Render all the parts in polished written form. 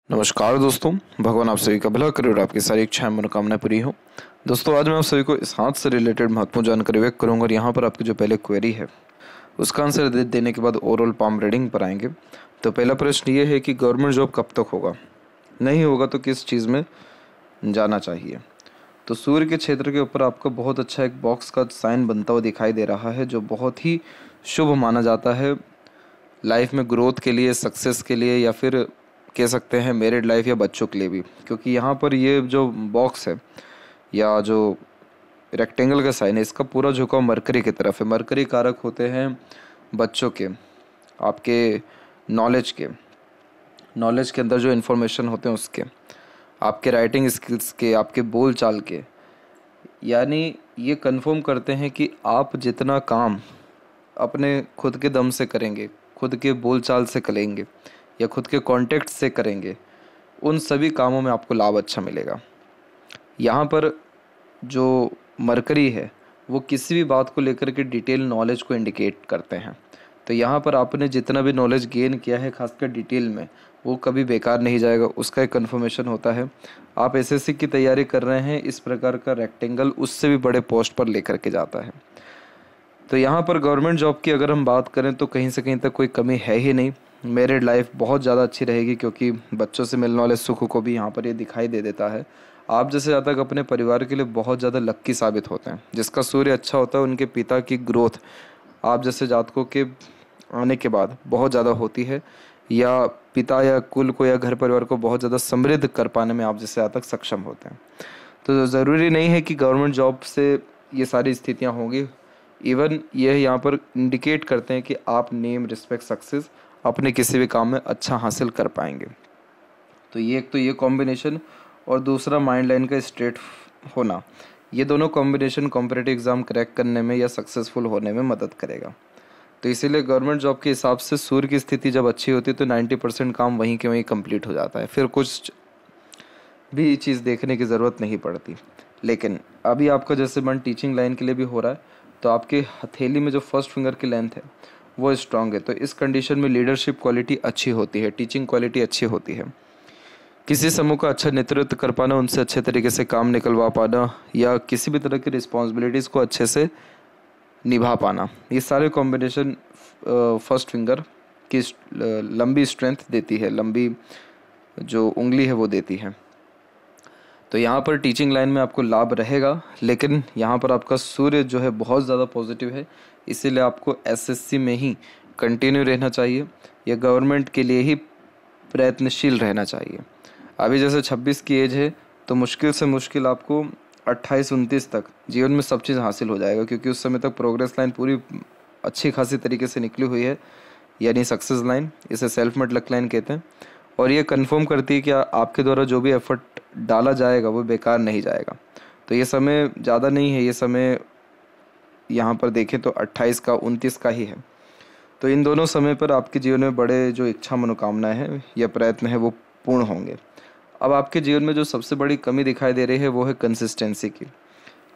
नमस्कार दोस्तों, भगवान आप सभी का भला करे और आपकी सारी इच्छाएं मनोकामनाएं पूरी हो। दोस्तों, आज मैं आप सभी को इस हाथ से रिलेटेड महत्वपूर्ण जानकारी व्यक्त करूंगा और यहाँ पर आपकी जो पहले क्वेरी है उसका आंसर देने के बाद ओवरऑल पाम रीडिंग पर आएंगे। तो पहला प्रश्न ये है कि गवर्नमेंट जॉब कब तक होगा, नहीं होगा तो किस चीज़ में जाना चाहिए। तो सूर्य के क्षेत्र के ऊपर आपको बहुत अच्छा एक बॉक्स का साइन बनता हुआ दिखाई दे रहा है, जो बहुत ही शुभ माना जाता है लाइफ में ग्रोथ के लिए, सक्सेस के लिए, या फिर कह सकते हैं मैरिड लाइफ या बच्चों के लिए भी। क्योंकि यहाँ पर ये जो बॉक्स है या जो रेक्टेंगल का साइन है, इसका पूरा झुकाव मरकरी की तरफ है। मरकरी कारक होते हैं बच्चों के, आपके नॉलेज के अंदर जो इन्फॉर्मेशन होते हैं उसके, आपके राइटिंग स्किल्स के, आपके बोल चाल के। यानी ये कंफर्म करते हैं कि आप जितना काम अपने खुद के दम से करेंगे, खुद के बोल चाल से करेंगे या खुद के कॉन्टेक्ट से करेंगे, उन सभी कामों में आपको लाभ अच्छा मिलेगा। यहाँ पर जो मरकरी है वो किसी भी बात को लेकर के डिटेल नॉलेज को इंडिकेट करते हैं। तो यहाँ पर आपने जितना भी नॉलेज गेन किया है खासकर डिटेल में, वो कभी बेकार नहीं जाएगा, उसका एक कन्फर्मेशन होता है। आप एसएससी की तैयारी कर रहे हैं, इस प्रकार का रेक्टेंगल उससे भी बड़े पोस्ट पर लेकर के जाता है। तो यहाँ पर गवर्नमेंट जॉब की अगर हम बात करें तो कहीं से कहीं तक कोई कमी है ही नहीं। मैरिड लाइफ बहुत ज़्यादा अच्छी रहेगी, क्योंकि बच्चों से मिलने वाले सुख को भी यहाँ पर ये दिखाई दे देता है। आप जैसे ज़्यादा अपने परिवार के लिए बहुत ज़्यादा लक्की साबित होते हैं। जिसका सूर्य अच्छा होता है उनके पिता की ग्रोथ आप जैसे जातकों के आने के बाद बहुत ज़्यादा होती है, या पिता या कुल को या घर परिवार को बहुत ज़्यादा समृद्ध कर पाने में आप जैसे ज़्यादा सक्षम होते हैं। तो ज़रूरी नहीं है कि गवर्नमेंट जॉब से ये सारी स्थितियाँ होंगी। इवन यह यहाँ पर इंडिकेट करते हैं कि आप नेम, रिस्पेक्ट, सक्सेस अपने किसी भी काम में अच्छा हासिल कर पाएंगे। तो ये एक तो ये कॉम्बिनेशन, और दूसरा माइंड लाइन का स्ट्रेट होना, ये दोनों कॉम्बिनेशन कॉम्पिटिटिव एग्ज़ाम क्रैक करने में या सक्सेसफुल होने में मदद करेगा। तो इसीलिए गवर्नमेंट जॉब के हिसाब से सूर्य की स्थिति जब अच्छी होती है तो 90% काम वहीं के वहीं कंप्लीट हो जाता है, फिर कुछ भी चीज़ देखने की ज़रूरत नहीं पड़ती। लेकिन अभी आपका जैसे मन टीचिंग लाइन के लिए भी हो रहा है, तो आपके हथेली में जो फर्स्ट फिंगर की लेंथ है वो स्ट्रांग है। तो इस कंडीशन में लीडरशिप क्वालिटी अच्छी होती है, टीचिंग क्वालिटी अच्छी होती है। किसी समूह का अच्छा नेतृत्व कर पाना, उनसे अच्छे तरीके से काम निकलवा पाना, या किसी भी तरह की रिस्पॉन्सिबिलिटीज़ को अच्छे से निभा पाना, ये सारे कॉम्बिनेशन फर्स्ट फिंगर की लंबी स्ट्रेंथ देती है, लंबी जो उंगली है वो देती है। तो यहाँ पर टीचिंग लाइन में आपको लाभ रहेगा, लेकिन यहाँ पर आपका सूर्य जो है बहुत ज़्यादा पॉजिटिव है, इसीलिए आपको एसएससी में ही कंटिन्यू रहना चाहिए या गवर्नमेंट के लिए ही प्रयत्नशील रहना चाहिए। अभी जैसे 26 की एज है, तो मुश्किल से मुश्किल आपको 28-29 तक जीवन में सब चीज़ हासिल हो जाएगा, क्योंकि उस समय तक प्रोग्रेस लाइन पूरी अच्छी खासी तरीके से निकली हुई है, यानी सक्सेस लाइन, इसे सेल्फ मेड लक लाइन कहते हैं। और ये कंफर्म करती है कि आपके द्वारा जो भी एफर्ट डाला जाएगा वो बेकार नहीं जाएगा। तो ये समय ज़्यादा नहीं है, ये समय यहाँ पर देखें तो 28 का 29 का ही है। तो इन दोनों समय पर आपके जीवन में बड़े जो इच्छा मनोकामनाएं हैं या प्रयत्न है वो पूर्ण होंगे। अब आपके जीवन में जो सबसे बड़ी कमी दिखाई दे रही है वो है कंसिस्टेंसी की।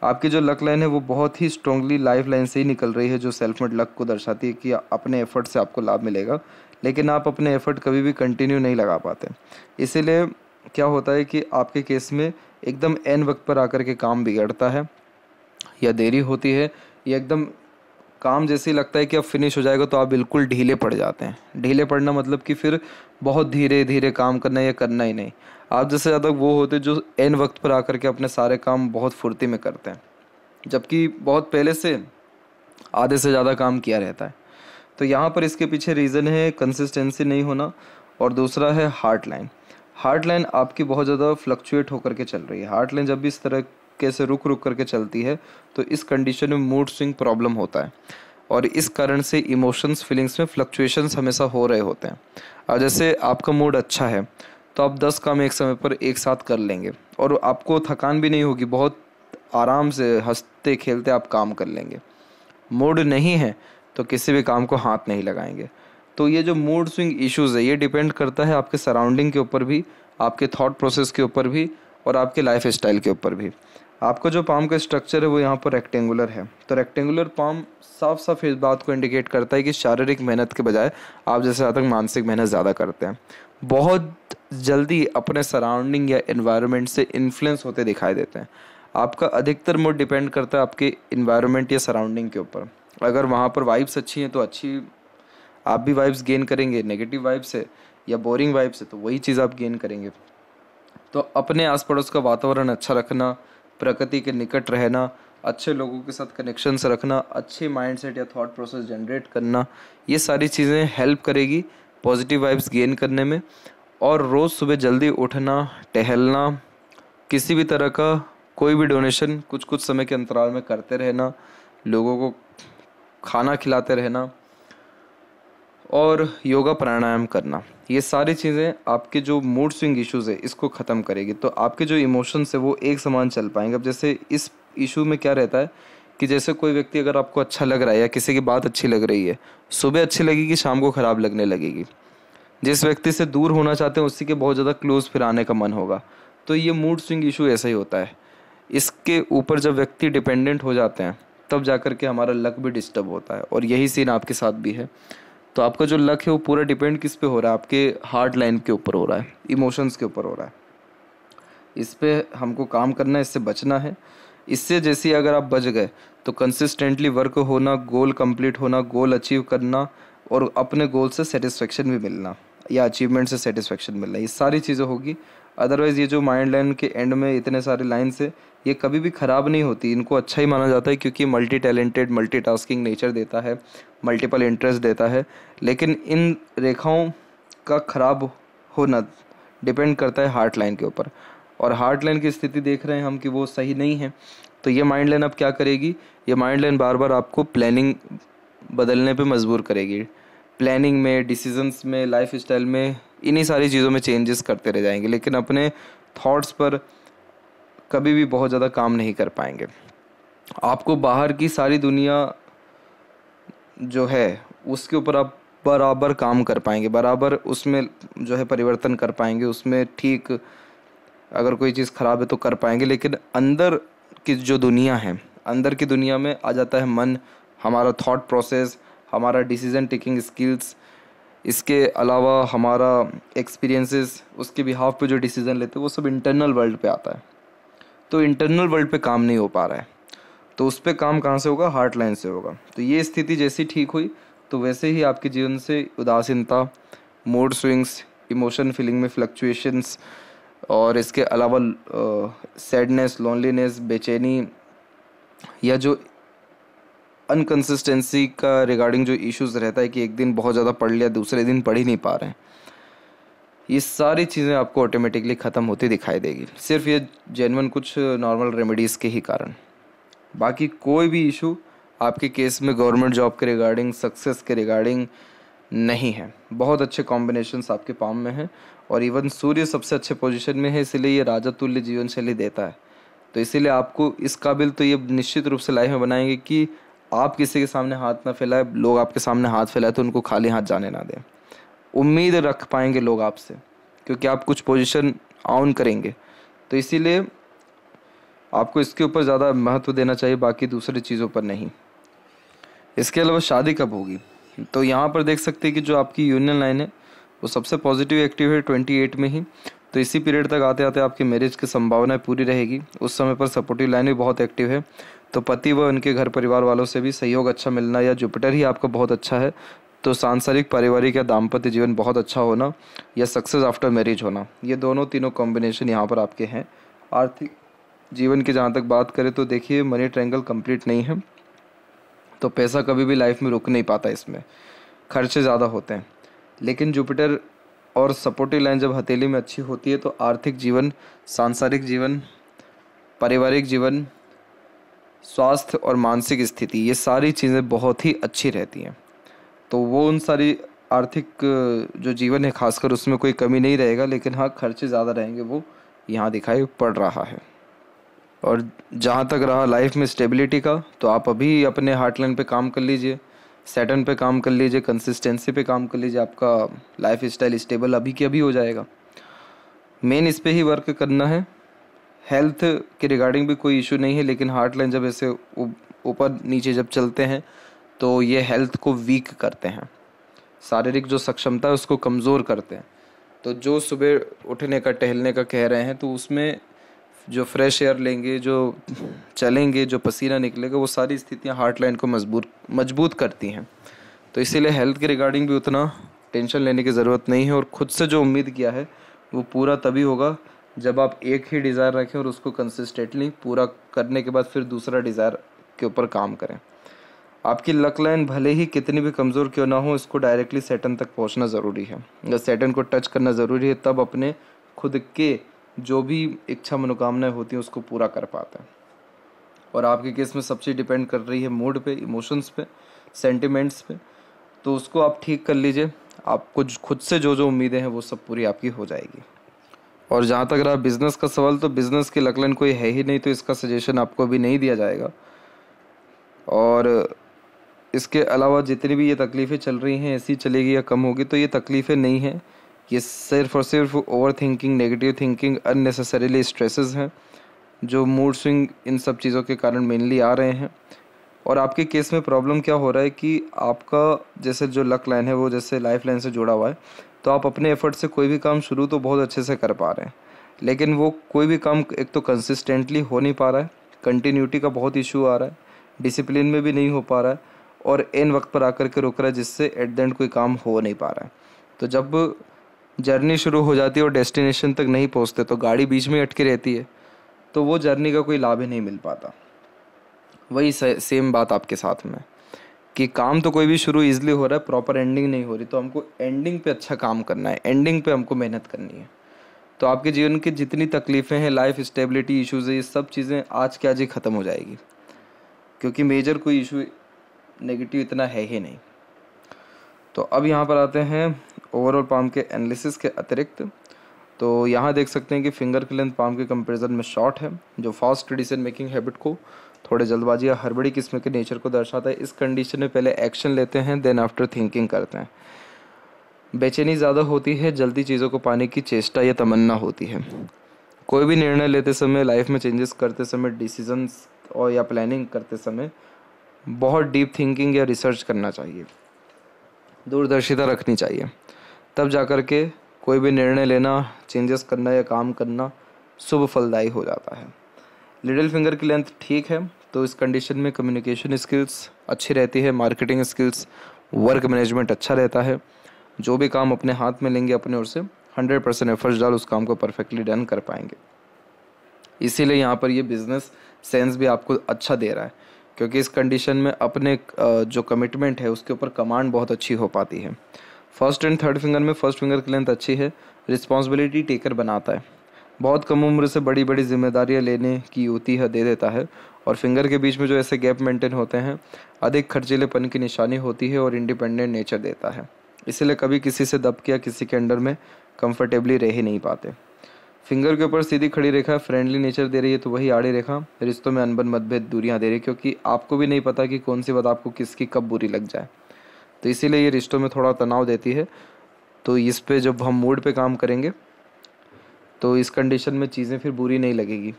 आपकी जो लक लाइन है वो बहुत ही स्ट्रांगली लाइफ लाइन से ही निकल रही है, जो सेल्फ मेड लक को दर्शाती है कि अपने एफर्ट से आपको लाभ मिलेगा, लेकिन आप अपने एफर्ट कभी भी कंटिन्यू नहीं लगा पाते। इसीलिए क्या होता है कि आपके केस में एकदम एन वक्त पर आकर के काम बिगड़ता है, या देरी होती है, या एकदम काम जैसे ही लगता है कि अब फिनिश हो जाएगा तो आप बिल्कुल ढीले पड़ जाते हैं। ढीले पड़ना मतलब कि फिर बहुत धीरे धीरे काम करना या करना ही नहीं। आप जैसे ज़्यादा वो होते जो एन वक्त पर आकर के अपने सारे काम बहुत फुर्ती में करते हैं, जबकि बहुत पहले से आधे से ज़्यादा काम किया रहता है। तो यहाँ पर इसके पीछे रीज़न है कंसिस्टेंसी नहीं होना, और दूसरा है हार्ट लाइन। हार्ट लाइन आपकी बहुत ज़्यादा फ्लक्चुएट होकर के चल रही है। हार्ट लाइन जब भी इस तरह कैसे रुक रुक करके चलती है तो इस कंडीशन में मूड स्विंग प्रॉब्लम होता है, और इस कारण से इमोशंस, फीलिंग्स में फ्लक्चुएशंस हमेशा हो रहे होते हैं। और जैसे आपका मूड अच्छा है तो आप 10 काम एक समय पर एक साथ कर लेंगे, और आपको थकान भी नहीं होगी, बहुत आराम से हंसते खेलते आप काम कर लेंगे। मूड नहीं है तो किसी भी काम को हाथ नहीं लगाएंगे। तो ये जो मूड स्विंग इश्यूज़ है ये डिपेंड करता है आपके सराउंडिंग के ऊपर भी, आपके थॉट प्रोसेस के ऊपर भी, और आपके लाइफ स्टाइल के ऊपर भी। आपका जो पाम का स्ट्रक्चर है वो यहाँ पर रेक्टेंगुलर है, तो रेक्टेंगुलर पाम साफ साफ इस बात को इंडिकेट करता है कि शारीरिक मेहनत के बजाय आप जैसे ज़्यादा मानसिक मेहनत ज़्यादा करते हैं। बहुत जल्दी अपने सराउंडिंग या एनवायरनमेंट से इन्फ्लुएंस होते दिखाई देते हैं। आपका अधिकतर मूड डिपेंड करता है आपके इन्वायरनमेंट या सराउंडिंग के ऊपर। अगर वहाँ पर वाइब्स अच्छी हैं तो अच्छी आप भी वाइब्स गेन करेंगे, नेगेटिव वाइब्स है या बोरिंग वाइब्स है तो वही चीज़ आप गेन करेंगे। तो अपने आस पड़ोस का वातावरण अच्छा रखना, प्रकृति के निकट रहना, अच्छे लोगों के साथ कनेक्शंस रखना, अच्छे माइंडसेट या थॉट प्रोसेस जनरेट करना, ये सारी चीज़ें हेल्प करेगी पॉजिटिव वाइब्स गेन करने में। और रोज़ सुबह जल्दी उठना, टहलना, किसी भी तरह का कोई भी डोनेशन कुछ कुछ समय के अंतराल में करते रहना, लोगों को खाना खिलाते रहना और योगा प्राणायाम करना, ये सारी चीज़ें आपके जो मूड स्विंग इश्यूज़ है इसको ख़त्म करेगी। तो आपके जो इमोशंस है वो एक समान चल पाएंगे। अब जैसे इस इशू में क्या रहता है कि जैसे कोई व्यक्ति अगर आपको अच्छा लग रहा है या किसी की बात अच्छी लग रही है, सुबह अच्छी लगेगी, शाम को ख़राब लगने लगेगी। जिस व्यक्ति से दूर होना चाहते हैं उसी के बहुत ज़्यादा क्लोज फिर आने का मन होगा। तो ये मूड स्विंग इशू ऐसा ही होता है। इसके ऊपर जब व्यक्ति डिपेंडेंट हो जाते हैं तब जा कर के हमारा लक भी डिस्टर्ब होता है, और यही सीन आपके साथ भी है। तो आपका जो लक है वो पूरा डिपेंड किस पे हो रहा है? आपके हार्ट लाइन के ऊपर हो रहा है, इमोशंस के ऊपर हो रहा है। इस पे हमको काम करना है, इससे बचना है। इससे जैसे ही अगर आप बच गए तो कंसिस्टेंटली वर्क होना, गोल कंप्लीट होना, गोल अचीव करना और अपने गोल से सेटिस्फेक्शन भी मिलना या अचीवमेंट से सेटिस्फेक्शन मिलना, ये सारी चीज़ें होगी। अदरवाइज़ ये जो माइंड लाइन के एंड में इतने सारे लाइन्स है ये कभी भी ख़राब नहीं होती, इनको अच्छा ही माना जाता है क्योंकि मल्टी टैलेंटेड, मल्टीटास्किंग नेचर देता है, मल्टीपल इंटरेस्ट देता है। लेकिन इन रेखाओं का ख़राब होना डिपेंड करता है हार्ट लाइन के ऊपर, और हार्ट लाइन की स्थिति देख रहे हैं हम कि वो सही नहीं है। तो ये माइंड लाइन अब क्या करेगी? ये माइंड लाइन बार बार आपको प्लानिंग बदलने पे मजबूर करेगी। प्लानिंग में, डिसीजंस में, लाइफ स्टाइल में, इन्हीं सारी चीज़ों में चेंजेस करते रह जाएंगे, लेकिन अपने थॉट्स पर कभी भी बहुत ज़्यादा काम नहीं कर पाएंगे। आपको बाहर की सारी दुनिया जो है उसके ऊपर आप बराबर काम कर पाएंगे, बराबर उसमें जो है परिवर्तन कर पाएंगे, उसमें ठीक अगर कोई चीज़ ख़राब है तो कर पाएंगे। लेकिन अंदर की जो दुनिया है, अंदर की दुनिया में आ जाता है मन, हमारा थॉट प्रोसेस, हमारा डिसीजन टेकिंग स्किल्स, इसके अलावा हमारा एक्सपीरियंसेस, उसके बिहाफ पे जो डिसीज़न लेते हैं वो सब इंटरनल वर्ल्ड पे आता है। तो इंटरनल वर्ल्ड पे काम नहीं हो पा रहा है, तो उस पर काम कहाँ से होगा? हार्ट लाइन से होगा। तो ये स्थिति जैसी ठीक हुई तो वैसे ही आपके जीवन से उदासीनता, मूड स्विंग्स, इमोशन फीलिंग में फ्लक्चुएशंस और इसके अलावा सैडनेस, लोनलीनेस, बेचैनी या जो अनकंसिस्टेंसी का रिगार्डिंग जो इश्यूज़ रहता है कि एक दिन बहुत ज़्यादा पढ़ लिया, दूसरे दिन पढ़ ही नहीं पा रहे हैं, ये सारी चीज़ें आपको ऑटोमेटिकली ख़त्म होती दिखाई देगी, सिर्फ ये जेन्युइन कुछ नॉर्मल रेमेडीज़ के ही कारण। बाकी कोई भी इशू आपके केस में गवर्नमेंट जॉब के रिगार्डिंग, सक्सेस के रिगार्डिंग नहीं है। बहुत अच्छे कॉम्बिनेशंस आपके पाम में हैं, और इवन सूर्य सबसे अच्छे पोजीशन में है, इसलिए ये राजा तुल्य जीवन शैली देता है। तो इसीलिए आपको इस काबिल तो ये निश्चित रूप से लाइफ में बनाएंगे कि आप किसी के सामने हाथ ना फैलाए, लोग आपके सामने हाथ फैलाए तो उनको खाली हाथ जाने ना दें। उम्मीद रख पाएंगे लोग आपसे क्योंकि आप कुछ पोजीशन ऑन करेंगे। तो इसीलिए आपको इसके ऊपर ज़्यादा महत्व देना चाहिए, बाकी दूसरी चीज़ों पर नहीं। इसके अलावा शादी कब होगी? तो यहाँ पर देख सकते हैं कि जो आपकी यूनियन लाइन है वो सबसे पॉजिटिव एक्टिव है 28 में ही। तो इसी पीरियड तक आते आते आपकी मैरिज की संभावनाएं पूरी रहेगी। उस समय पर सपोर्टिव लाइन भी बहुत एक्टिव है, तो पति व उनके घर परिवार वालों से भी सहयोग अच्छा मिलना, या जुपिटर ही आपका बहुत अच्छा है तो सांसारिक, पारिवारिक या दाम्पत्य जीवन बहुत अच्छा होना, या सक्सेस आफ्टर मैरिज होना, ये दोनों तीनों कॉम्बिनेशन यहाँ पर आपके हैं। आर्थिक जीवन की जहाँ तक बात करें तो देखिए मनी ट्रायंगल कंप्लीट नहीं है, तो पैसा कभी भी लाइफ में रुक नहीं पाता, इसमें खर्चे ज़्यादा होते हैं। लेकिन जुपिटर और सपोर्टिव लाइन जब हथेली में अच्छी होती है तो आर्थिक जीवन, सांसारिक जीवन, पारिवारिक जीवन, स्वास्थ्य और मानसिक स्थिति, ये सारी चीज़ें बहुत ही अच्छी रहती हैं। तो वो उन सारी आर्थिक जो जीवन है खासकर उसमें कोई कमी नहीं रहेगा, लेकिन हाँ खर्चे ज़्यादा रहेंगे, वो यहाँ दिखाई पड़ रहा है। और जहाँ तक रहा लाइफ में स्टेबिलिटी का, तो आप अभी अपने हार्ट लाइन पे काम कर लीजिए, सैटर्न पे काम कर लीजिए, कंसिस्टेंसी पे काम कर लीजिए, आपका लाइफ स्टाइल स्टेबल अभी के अभी हो जाएगा। मेन इस पे ही वर्क करना है। हेल्थ के रिगार्डिंग भी कोई इशू नहीं है, लेकिन हार्ट लाइन जब ऐसे ऊपर नीचे जब चलते हैं तो ये हेल्थ को वीक करते हैं, शारीरिक जो सक्षमता है उसको कमज़ोर करते हैं। तो जो सुबह उठने का, टहलने का कह रहे हैं, तो उसमें जो फ्रेश एयर लेंगे, जो चलेंगे, जो पसीना निकलेगा, वो सारी स्थितियाँ हार्ट लाइन को मजबूत करती हैं। तो इसीलिए हेल्थ के रिगार्डिंग भी उतना टेंशन लेने की ज़रूरत नहीं है, और ख़ुद से जो उम्मीद किया है वो पूरा तभी होगा जब आप एक ही डिज़ायर रखें और उसको कंसिस्टेंटली पूरा करने के बाद फिर दूसरा डिज़ायर के ऊपर काम करें। आपकी लक लाइन भले ही कितनी भी कमज़ोर क्यों ना हो, इसको डायरेक्टली सैटर्न तक पहुंचना ज़रूरी है, या सैटर्न को टच करना ज़रूरी है, तब अपने खुद के जो भी इच्छा मनोकामनाएं होती हैं उसको पूरा कर पाते हैं। और आपके केस में सब चीज़ डिपेंड कर रही है मूड पे, इमोशंस पे, सेंटिमेंट्स पे। तो उसको आप ठीक कर लीजिए, आपको खुद से जो जो उम्मीदें हैं वो सब पूरी आपकी हो जाएगी। और जहाँ तक रहा बिज़नेस का सवाल, तो बिज़नेस की लक लाइन कोई है ही नहीं, तो इसका सजेशन आपको अभी नहीं दिया जाएगा। और इसके अलावा जितनी भी ये तकलीफ़ें चल रही हैं, ऐसी चलेगी या कम होगी, तो ये तकलीफ़ें नहीं हैं, ये सिर्फ और सिर्फ over thinking, negative thinking, unnecessarily stresses हैं जो मूड स्विंग इन सब चीज़ों के कारण मेनली आ रहे हैं। और आपके केस में प्रॉब्लम क्या हो रहा है कि आपका जैसे जो लक लाइन है वो जैसे लाइफ लाइन से जुड़ा हुआ है, तो आप अपने एफर्ट से कोई भी काम शुरू तो बहुत अच्छे से कर पा रहे हैं, लेकिन वो कोई भी काम एक तो कंसिस्टेंटली हो नहीं पा रहा है, कंटिन्यूटी का बहुत इशू आ रहा है, डिसिप्लिन में भी नहीं हो पा रहा है, और एन वक्त पर आकर के रुक रहा है, जिससे एट द एंड कोई काम हो नहीं पा रहा है। तो जब जर्नी शुरू हो जाती है और डेस्टिनेशन तक नहीं पहुंचते, तो गाड़ी बीच में अटकी रहती है, तो वो जर्नी का कोई लाभ ही नहीं मिल पाता। वही सेम बात आपके साथ में कि काम तो कोई भी शुरू इजीली हो रहा है, प्रॉपर एंडिंग नहीं हो रही, तो हमको एंडिंग पे अच्छा काम करना है, एंडिंग पे हमको मेहनत करनी है। तो आपके जीवन की जितनी तकलीफ़ें हैं, लाइफ स्टेबिलिटी इश्यूज़ है, ये सब चीज़ें आज के आज ही ख़त्म हो जाएगी, क्योंकि मेजर कोई इशू नेगेटिव इतना है ही नहीं। तो अब यहाँ पर आते हैं ओवरऑल पाम के एनालिसिस के अतिरिक्त। तो यहाँ देख सकते हैं कि फिंगर की लेंथ पाम के कंपैरिजन में शॉर्ट है, जो फास्ट डिसीजन मेकिंग हैबिट को, थोड़े जल्दबाजी या हड़बड़ी किस्म के नेचर को दर्शाता है। इस कंडीशन में पहले एक्शन लेते हैं, देन आफ्टर थिंकिंग करते हैं। बेचैनी ज़्यादा होती है, जल्दी चीज़ों को पाने की चेष्टा या तमन्ना होती है। कोई भी निर्णय लेते समय, लाइफ में चेंजेस करते समय, डिसीजंस और या प्लानिंग करते समय बहुत डीप थिंकिंग या रिसर्च करना चाहिए, दूरदर्शिता रखनी चाहिए, तब जाकर के कोई भी निर्णय लेना, चेंजेस करना या काम करना शुभ फलदायी हो जाता है। लिटिल फिंगर की लेंथ ठीक है, तो इस कंडीशन में कम्युनिकेशन स्किल्स अच्छी रहती है, मार्केटिंग स्किल्स, वर्क मैनेजमेंट अच्छा रहता है। जो भी काम अपने हाथ में लेंगे अपने ओर से 100% एफर्ट्स डाल उस काम को परफेक्टली डन कर पाएंगे। इसीलिए यहाँ पर ये बिजनेस सेंस भी आपको अच्छा दे रहा है, क्योंकि इस कंडीशन में अपने जो कमिटमेंट है उसके ऊपर कमांड बहुत अच्छी हो पाती है। फर्स्ट एंड थर्ड फिंगर में फर्स्ट फिंगर की लेंथ अच्छी है, रिस्पॉन्सिबिलिटी टेकर बनाता है, बहुत कम उम्र से बड़ी बड़ी जिम्मेदारियां लेने की युति है दे देता है। और फिंगर के बीच में जो ऐसे गैप मेंटेन होते हैं, अधिक खर्चीलेपन की निशानी होती है और इंडिपेंडेंट नेचर देता है, इसीलिए कभी किसी से दब के या किसी के अंडर में कंफर्टेबली रह ही नहीं पाते। फिंगर के ऊपर सीधी खड़ी रेखा फ्रेंडली नेचर दे रही है, तो वही आड़ी रेखा रिश्तों में अनबन मतभेद दूरियां दे रही है, क्योंकि आपको भी नहीं पता कि कौन सी बात आपको किसकी कब बुरी लग जाए, तो इसीलिए ये रिश्तों में थोड़ा तनाव देती है। तो इस पे जब हम मूड पे काम करेंगे तो इस कंडीशन में चीज़ें फिर बुरी नहीं लगेगी,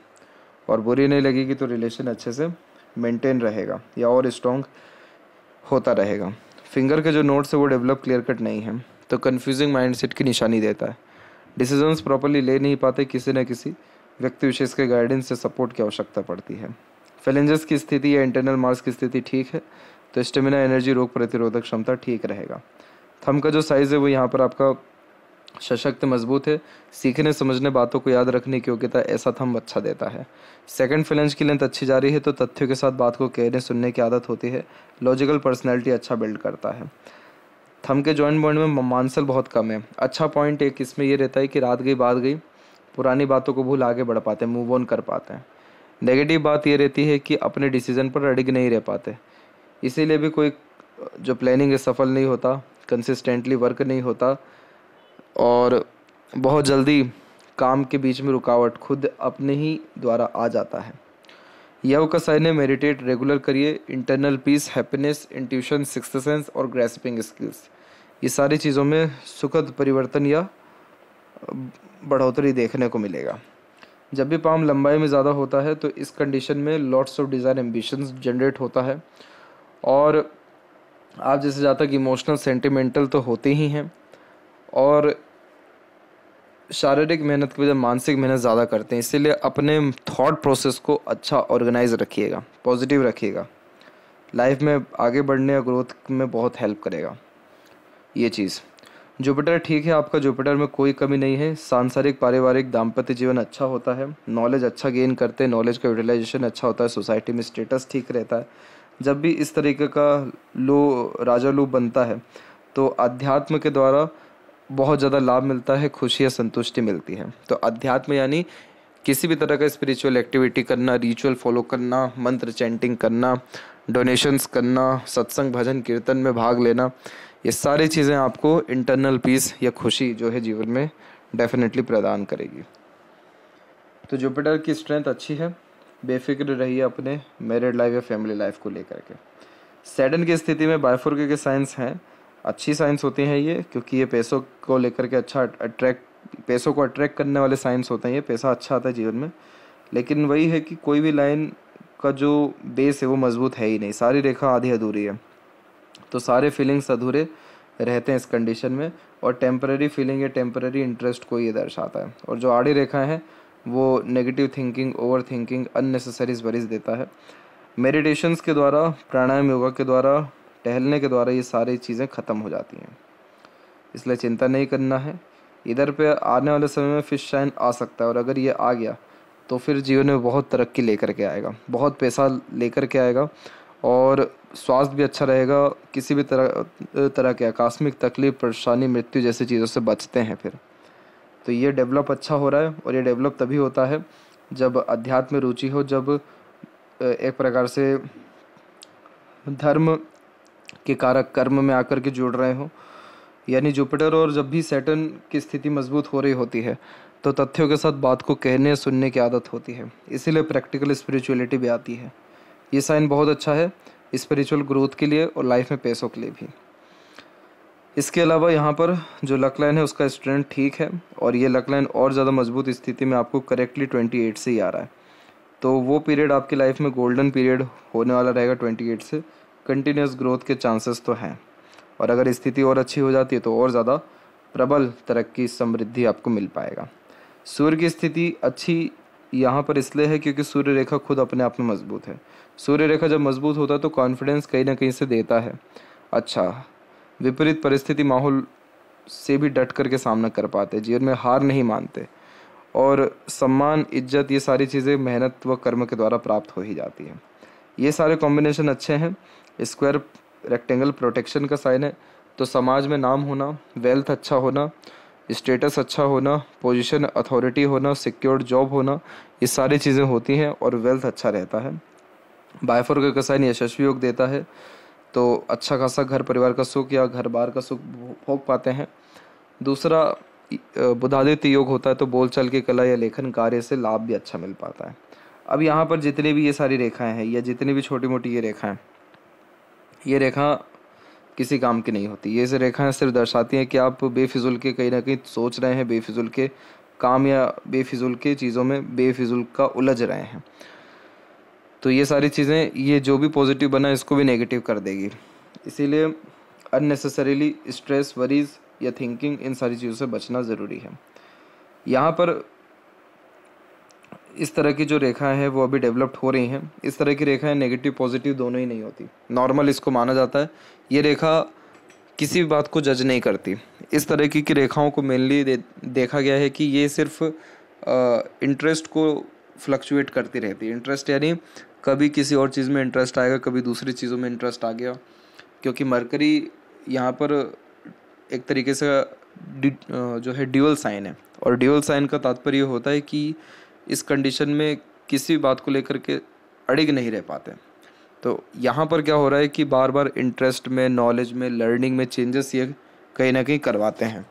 और बुरी नहीं लगेगी तो रिलेशन अच्छे से मेंटेन रहेगा या और स्ट्रॉन्ग होता रहेगा। फिंगर के जो नोट्स है वो डेवलप क्लियर कट नहीं है, तो कन्फ्यूजिंग माइंडसेट की निशानी देता है, डिसीजंस प्रॉपरली ले नहीं पाते, किसी न किसी व्यक्ति विशेष के गाइडेंस से सपोर्ट की आवश्यकता पड़ती है। फैलेंजेस की स्थिति या इंटरनल मार्क्स की स्थिति ठीक है, तो स्टेमिना, एनर्जी, रोग प्रतिरोधक क्षमता ठीक रहेगा। थंब का जो साइज़ है वो यहाँ पर आपका सशक्त मजबूत है, सीखने समझने बातों को याद रखने की योग्यता ऐसा थंब अच्छा देता है। सेकंड फ्लेंज की लेंथ अच्छी जा रही है, तो तथ्यों के साथ बात को कहने सुनने की आदत होती है, लॉजिकल पर्सनैलिटी अच्छा बिल्ड करता है। थंब के जॉइंट बॉइंट में मांसल बहुत कम है। अच्छा पॉइंट एक इसमें ये रहता है कि रात गई बात गई, पुरानी बातों को भूल आगे बढ़ पाते हैं, मूव ऑन कर पाते हैं। नेगेटिव बात ये रहती है कि अपने डिसीजन पर अडिग नहीं रह पाते, इसीलिए भी कोई जो प्लानिंग है सफल नहीं होता, कंसिस्टेंटली वर्क नहीं होता, और बहुत जल्दी काम के बीच में रुकावट खुद अपने ही द्वारा आ जाता है। यह का साइन है, मेडिटेट रेगुलर करिए, internal peace, happiness, intuition, sixth sense और ग्रेस्पिंग स्किल्स, ये सारी चीज़ों में सुखद परिवर्तन या बढ़ोतरी देखने को मिलेगा। जब भी पाम लंबाई में ज़्यादा होता है तो इस कंडीशन में lots of desire ambitions generate होता है, और आप जैसे ज़्यादा तक इमोशनल सेंटिमेंटल तो होते ही हैं, और शारीरिक मेहनत की वजह मानसिक मेहनत ज़्यादा करते हैं, इसीलिए अपने थॉट प्रोसेस को अच्छा ऑर्गेनाइज रखिएगा, पॉजिटिव रखिएगा। लाइफ में आगे बढ़ने या ग्रोथ में बहुत हेल्प करेगा ये चीज़। जुपिटर ठीक है, आपका जुपिटर में कोई कमी नहीं है। सांसारिक पारिवारिक दाम्पत्य जीवन अच्छा होता है, नॉलेज अच्छा गेन करते हैं, नॉलेज का यूटिलाइजेशन अच्छा होता है, सोसाइटी में स्टेटस ठीक रहता है। जब भी इस तरीके का राजा लूप बनता है तो अध्यात्म के द्वारा बहुत ज़्यादा लाभ मिलता है, खुशी या संतुष्टि मिलती है। तो अध्यात्म यानी किसी भी तरह का स्पिरिचुअल एक्टिविटी करना, रिचुअल फॉलो करना, मंत्र चैंटिंग करना, डोनेशंस करना, सत्संग भजन कीर्तन में भाग लेना, ये सारी चीज़ें आपको इंटरनल पीस या खुशी जो है जीवन में डेफिनेटली प्रदान करेगी। तो जुपिटर की स्ट्रेंथ अच्छी है, बेफिक्र रहिए अपने मैरिड लाइफ या फैमिली लाइफ को लेकर के। सैटर्न की स्थिति में बायफोर्के के साइंस हैं, अच्छी साइंस होती हैं ये, क्योंकि ये पैसों को लेकर के अच्छा पैसों को अट्रैक्ट करने वाले साइंस होते हैं। ये पैसा अच्छा आता है जीवन में, लेकिन वही है कि कोई भी लाइन का जो बेस है वो मजबूत है ही नहीं, सारी रेखा आधी अधूरी है, तो सारे फीलिंग्स अधूरे रहते हैं इस कंडीशन में। और टेम्पररी फीलिंग या टेम्पररी इंटरेस्ट को ये दर्शाता है। और जो आड़ी रेखाएं हैं वो negative thinking, over thinking, unnecessary worries देता है। मेडिटेशंस के द्वारा, प्राणायाम योगा के द्वारा, टहलने के द्वारा ये सारी चीज़ें ख़त्म हो जाती हैं, इसलिए चिंता नहीं करना है। इधर पे आने वाले समय में फिश शाइन आ सकता है, और अगर ये आ गया तो फिर जीवन में बहुत तरक्की लेकर के आएगा, बहुत पैसा लेकर के आएगा, और स्वास्थ्य भी अच्छा रहेगा। किसी भी तरह के आकस्मिक तकलीफ, परेशानी, मृत्यु जैसी चीज़ों से बचते हैं फिर। तो ये डेवलप अच्छा हो रहा है, और ये डेवलप तभी होता है जब अध्यात्म में रुचि हो, जब एक प्रकार से धर्म के कारक कर्म में आकर के जुड़ रहे हो। यानी जुपिटर और जब भी सैटर्न की स्थिति मजबूत हो रही होती है तो तथ्यों के साथ बात को कहने सुनने की आदत होती है, इसीलिए प्रैक्टिकल स्पिरिचुअलिटी भी आती है। ये साइन बहुत अच्छा है स्पिरिचुअल ग्रोथ के लिए और लाइफ में पैसों के लिए भी। इसके अलावा यहाँ पर जो लक लाइन है उसका स्ट्रेंथ ठीक है, और ये लक लाइन और ज़्यादा मजबूत स्थिति में आपको करेक्टली 28 से ही आ रहा है। तो वो पीरियड आपकी लाइफ में गोल्डन पीरियड होने वाला रहेगा 28 से। कंटिन्यूस ग्रोथ के चांसेस तो हैं, और अगर स्थिति और अच्छी हो जाती है तो और ज़्यादा प्रबल तरक्की, समृद्धि आपको मिल पाएगा। सूर्य की स्थिति अच्छी यहाँ पर इसलिए है क्योंकि सूर्य रेखा खुद अपने आप में मजबूत है। सूर्य रेखा जब मजबूत होता है तो कॉन्फिडेंस कहीं ना कहीं से देता है। अच्छा, विपरीत परिस्थिति माहौल से भी डट करके सामना कर पाते, जीवन में हार नहीं मानते, और सम्मान, इज्जत, ये सारी चीज़ें मेहनत व कर्म के द्वारा प्राप्त हो ही जाती हैं। ये सारे कॉम्बिनेशन अच्छे हैं। स्क्वायर रेक्टेंगल प्रोटेक्शन का साइन है, तो समाज में नाम होना, वेल्थ अच्छा होना, स्टेटस अच्छा होना, पोजीशन अथॉरिटी होना, सिक्योर्ड जॉब होना, ये सारी चीज़ें होती हैं, और वेल्थ अच्छा रहता है। बायफोर्के का साइन यशस्वी योग देता है, तो अच्छा खासा घर परिवार का सुख या घर बार का सुख भोग पाते हैं। दूसरा बुधादित्य योग होता है, तो बोलचाल की कला या लेखन कार्य से लाभ भी अच्छा मिल पाता है। अब यहाँ पर जितनी भी ये सारी रेखाएं हैं या जितनी भी छोटी मोटी ये रेखाएं, ये रेखा किसी काम की नहीं होती। ये रेखाएं सिर्फ दर्शाती हैं कि आप बेफिजुल के कहीं ना कहीं सोच रहे हैं, बेफिजुल के काम या बेफिजुल के चीज़ों में बेफिजुल का उलझ रहे हैं। तो ये सारी चीज़ें, ये जो भी पॉजिटिव बना इसको भी नेगेटिव कर देगी, इसीलिए अननेसेसरीली स्ट्रेस, वरीज या थिंकिंग, इन सारी चीज़ों से बचना ज़रूरी है। यहाँ पर इस तरह की जो रेखाएं हैं वो अभी डेवलप्ड हो रही हैं। इस तरह की रेखाएं नेगेटिव पॉजिटिव दोनों ही नहीं होती, नॉर्मल इसको माना जाता है। ये रेखा किसी भी बात को जज नहीं करती। इस तरह की रेखाओं को मेनली देखा गया है कि ये सिर्फ इंटरेस्ट को फ्लक्चुएट करती रहती है। इंटरेस्ट यानी कभी किसी और चीज़ में इंटरेस्ट आएगा, कभी दूसरी चीज़ों में इंटरेस्ट आ गया, क्योंकि मरकरी यहाँ पर एक तरीके से जो है ड्यूअल साइन है, और ड्यूअल साइन का तात्पर्य होता है कि इस कंडीशन में किसी बात को लेकर के अड़िग नहीं रह पाते। तो यहाँ पर क्या हो रहा है कि बार बार इंटरेस्ट में, नॉलेज में, लर्निंग में चेंजेस ये कहीं ना कहीं करवाते हैं।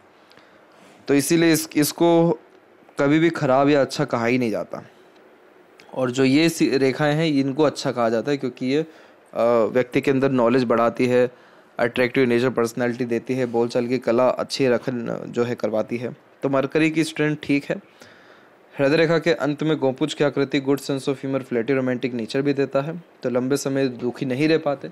तो इसीलिए इसको कभी भी ख़राब या अच्छा कहा ही नहीं जाता। और जो ये रेखाएं हैं इनको अच्छा कहा जाता है, क्योंकि ये व्यक्ति के अंदर नॉलेज बढ़ाती है, अट्रैक्टिव नेचर पर्सनैलिटी देती है, बोलचाल की कला अच्छी रखन जो है करवाती है। तो मरकरी की स्ट्रेंथ ठीक है। हृदय रेखा के अंत में गोपुज की आकृति good sense of humour, flirty romantic nature भी देता है। तो लंबे समय दुखी नहीं रह पाते,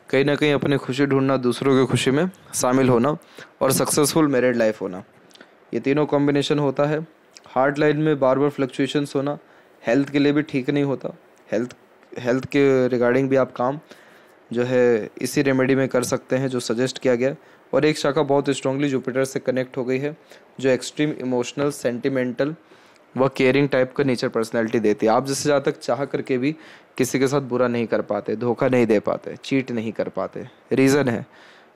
कहीं ना कहीं अपनी खुशी ढूंढना, दूसरों की खुशी में शामिल होना, और सक्सेसफुल मैरिड लाइफ होना, ये तीनों कॉम्बिनेशन होता है। हार्ट लाइन में बार बार फ्लक्चुएशंस होना हेल्थ के लिए भी ठीक नहीं होता। हेल्थ के रिगार्डिंग भी आप काम जो है इसी रेमेडी में कर सकते हैं जो सजेस्ट किया गया। और एक शाखा बहुत स्ट्रांगली जुपिटर से कनेक्ट हो गई है जो एक्सट्रीम इमोशनल, सेंटिमेंटल व केयरिंग टाइप का नेचर पर्सनैलिटी देती है। आप जिससे ज़्यादा तक चाह करके भी किसी के साथ बुरा नहीं कर पाते, धोखा नहीं दे पाते, चीट नहीं कर पाते। रीज़न है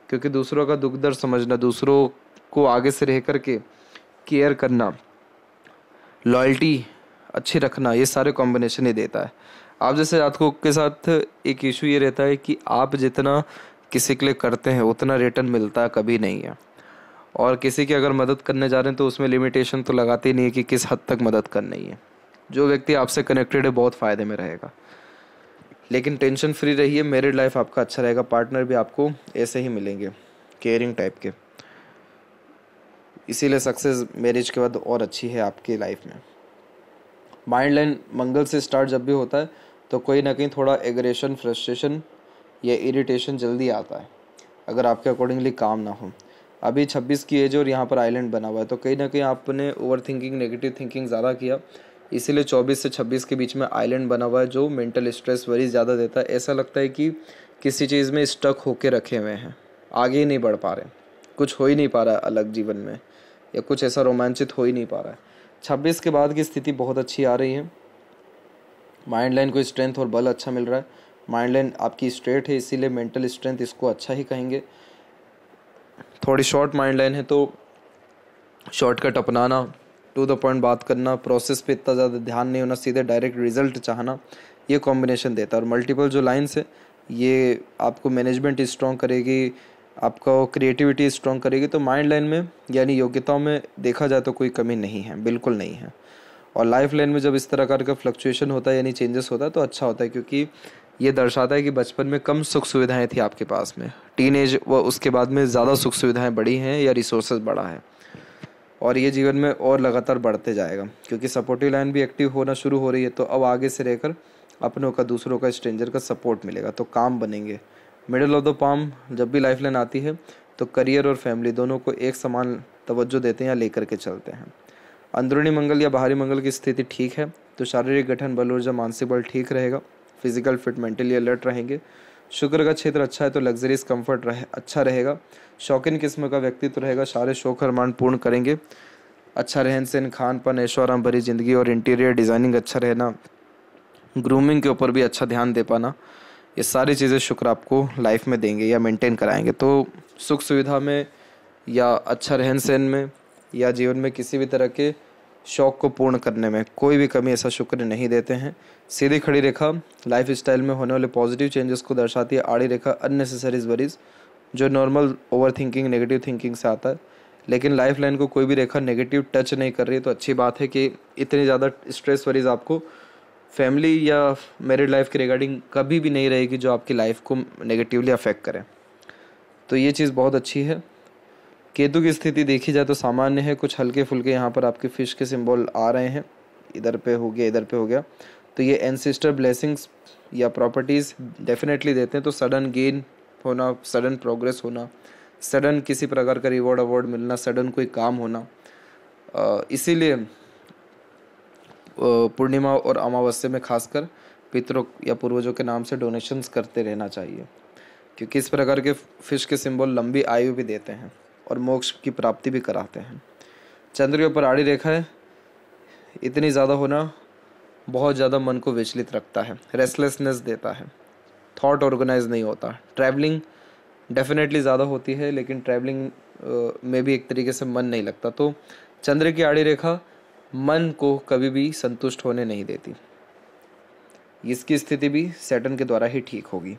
क्योंकि दूसरों का दुख दर्द समझना, दूसरों को आगे से रह करके केयर करना, लॉयल्टी अच्छी रखना, ये सारे कॉम्बिनेशन ही देता है। आप जैसे जातकों के साथ एक इशू ये रहता है कि आप जितना किसी के लिए करते हैं उतना रिटर्न मिलता कभी नहीं है। और किसी की अगर मदद करने जा रहे हैं तो उसमें लिमिटेशन तो लगाते ही नहीं है कि किस हद तक मदद करनी है। जो व्यक्ति आपसे कनेक्टेड है बहुत फ़ायदे में रहेगा। लेकिन टेंशन फ्री रहिए, मैरिड लाइफ आपका अच्छा रहेगा, पार्टनर भी आपको ऐसे ही मिलेंगे केयरिंग टाइप के। इसीलिए सक्सेस मैरिज के बाद और अच्छी है आपकी लाइफ में। माइंड लाइन मंगल से स्टार्ट जब भी होता है तो कोई ना कहीं थोड़ा एग्रेशन, फ्रस्ट्रेशन या इरिटेशन जल्दी आता है अगर आपके अकॉर्डिंगली काम ना हो। अभी 26 की एज और यहाँ पर आइलैंड बना हुआ है तो कहीं ना कहीं आपने ओवर थिंकिंग, नेगेटिव थिंकिंग ज़्यादा किया, इसीलिए 24 से 26 के बीच में आइलैंड बना हुआ है जो मेंटल स्ट्रेस, वरी ज़्यादा देता है। ऐसा लगता है कि किसी चीज़ में स्टक होके रखे हुए हैं, आगे ही नहीं बढ़ पा रहे, कुछ हो ही नहीं पा रहा है अलग जीवन में, या कुछ ऐसा रोमांचित हो ही नहीं पा रहा है। 26 के बाद की स्थिति बहुत अच्छी आ रही है। माइंड लाइन को स्ट्रेंथ और बल अच्छा मिल रहा है। माइंड लाइन आपकी स्ट्रेट है इसीलिए मेंटल स्ट्रेंथ इसको अच्छा ही कहेंगे। थोड़ी शॉर्ट माइंड लाइन है तो शॉर्टकट अपनाना, टू द पॉइंट बात करना, प्रोसेस पे इतना ज़्यादा ध्यान नहीं होना, सीधे डायरेक्ट रिजल्ट चाहना, ये कॉम्बिनेशन देता है। और मल्टीपल जो लाइन्स है ये आपको मैनेजमेंट स्ट्रॉन्ग करेगी, आपका क्रिएटिविटी स्ट्रॉन्ग करेगी। तो माइंड लाइन में यानी योग्यताओं में देखा जाए तो कोई कमी नहीं है, बिल्कुल नहीं है। और लाइफ लाइन में जब इस तरह का फ्लक्चुएशन होता है यानी चेंजेस होता है तो अच्छा होता है, क्योंकि ये दर्शाता है कि बचपन में कम सुख सुविधाएं थी आपके पास में, टीनेज व उसके बाद में ज़्यादा सुख सुविधाएं बढ़ी हैं या रिसोर्सेज बढ़ा है, और ये जीवन में और लगातार बढ़ते जाएगा क्योंकि सपोर्टिव लाइन भी एक्टिव होना शुरू हो रही है। तो अब आगे से रहकर अपनों का, दूसरों का, स्ट्रेंजर का सपोर्ट मिलेगा तो काम बनेंगे। मिडल ऑफ द पाम जब भी लाइफ लाइन आती है तो करियर और फैमिली दोनों को एक समान तवज्जो देते हैं या लेकर के चलते हैं। अंदरूनी मंगल या बाहरी मंगल की स्थिति ठीक है तो शारीरिक गठन, बल, ऊर्जा, मानसिक बल ठीक रहेगा, फिजिकल फिट, मेंटली अलर्ट रहेंगे। शुक्र का क्षेत्र अच्छा है तो लग्जरीज कंफर्ट अच्छा रहेगा। शौकीन किस्म का व्यक्तित्व रहेगा, सारे शौक अरमान पूर्ण करेंगे। अच्छा रहन सहन, खान पान, ऐशो आराम भरी जिंदगी और इंटीरियर डिज़ाइनिंग अच्छा रहना, ग्रूमिंग के ऊपर भी अच्छा ध्यान दे पाना, ये सारी चीज़ें शुक्र आपको लाइफ में देंगे या मेंटेन कराएंगे। तो सुख सुविधा में या अच्छा रहन सहन में या जीवन में किसी भी तरह के शौक को पूर्ण करने में कोई भी कमी ऐसा शुक्र नहीं देते हैं। सीधी खड़ी रेखा लाइफ स्टाइल में होने वाले पॉजिटिव चेंजेस को दर्शाती है। आड़ी रेखा अननेसेसरीज वरीज जो normal over thinking, negative thinking से आता है। लेकिन लाइफ लाइन को कोई भी रेखा नेगेटिव टच नहीं कर रही है तो अच्छी बात है कि इतनी ज़्यादा स्ट्रेस वरीज आपको फैमिली या मैरिड लाइफ के रिगार्डिंग कभी भी नहीं रहेगी जो आपकी लाइफ को नेगेटिवली अफेक्ट करे। तो ये चीज़ बहुत अच्छी है। केतु की स्थिति देखी जाए तो सामान्य है, कुछ हल्के फुल्के यहाँ पर आपके फिश के सिंबल आ रहे हैं, इधर पे हो गया, इधर पे हो गया। तो ये एंसेस्टर ब्लेसिंग्स या प्रॉपर्टीज़ डेफिनेटली देते हैं। तो सडन गेन होना, सडन प्रोग्रेस होना, सडन किसी प्रकार का रिवॉर्ड अवार्ड मिलना, सडन कोई काम होना। इसीलिए पूर्णिमा और अमावस्या में खासकर पितरों या पूर्वजों के नाम से डोनेशंस करते रहना चाहिए, क्योंकि इस प्रकार के फिश के सिंबल लंबी आयु भी देते हैं और मोक्ष की प्राप्ति भी कराते हैं। चंद्र के ऊपर आड़ी रेखा है, इतनी ज़्यादा होना बहुत ज़्यादा मन को विचलित रखता है, रेस्टलेसनेस देता है, थॉट ऑर्गेनाइज नहीं होता। ट्रैवलिंग डेफिनेटली ज़्यादा होती है लेकिन ट्रैवलिंग में भी एक तरीके से मन नहीं लगता। तो चंद्र की आड़ी रेखा मन को कभी भी संतुष्ट होने नहीं देती। इसकी स्थिति भी सैटर्न के द्वारा ही ठीक होगी।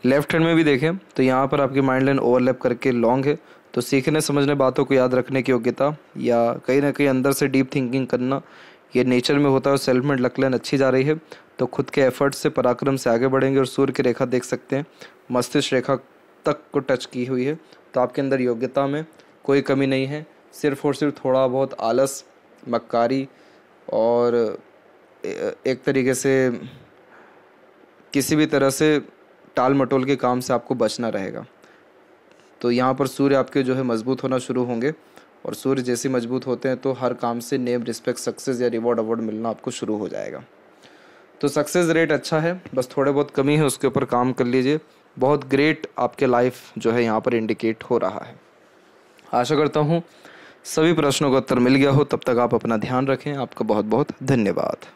लेफ्ट हैंड में भी देखें तो यहाँ पर आपकी माइंड लाइन ओवरलैप करके लॉन्ग है, तो सीखने समझने, बातों को याद रखने की योग्यता या कहीं ना कहीं अंदर से डीप थिंकिंग करना ये नेचर में होता है। और सेल्फ में लक लाइन अच्छी जा रही है तो खुद के एफर्ट से, पराक्रम से आगे बढ़ेंगे। और सूर्य की रेखा देख सकते हैं मस्तिष्क रेखा तक को टच की हुई है, तो आपके अंदर योग्यता में कोई कमी नहीं है। सिर्फ और सिर्फ थोड़ा बहुत आलस, मक्कारी और एक तरीके से किसी भी तरह से टाल मटोल के काम से आपको बचना रहेगा। तो यहाँ पर सूर्य आपके जो है मजबूत होना शुरू होंगे और सूर्य जैसे मजबूत होते हैं तो हर काम से नेम, रिस्पेक्ट, सक्सेस या रिवॉर्ड अवार्ड मिलना आपको शुरू हो जाएगा। तो सक्सेस रेट अच्छा है, बस थोड़े बहुत कमी है, उसके ऊपर काम कर लीजिए। बहुत ग्रेट आपके लाइफ जो है यहाँ पर इंडिकेट हो रहा है। आशा करता हूँ सभी प्रश्नों का उत्तर मिल गया हो। तब तक आप अपना ध्यान रखें। आपका बहुत बहुत धन्यवाद।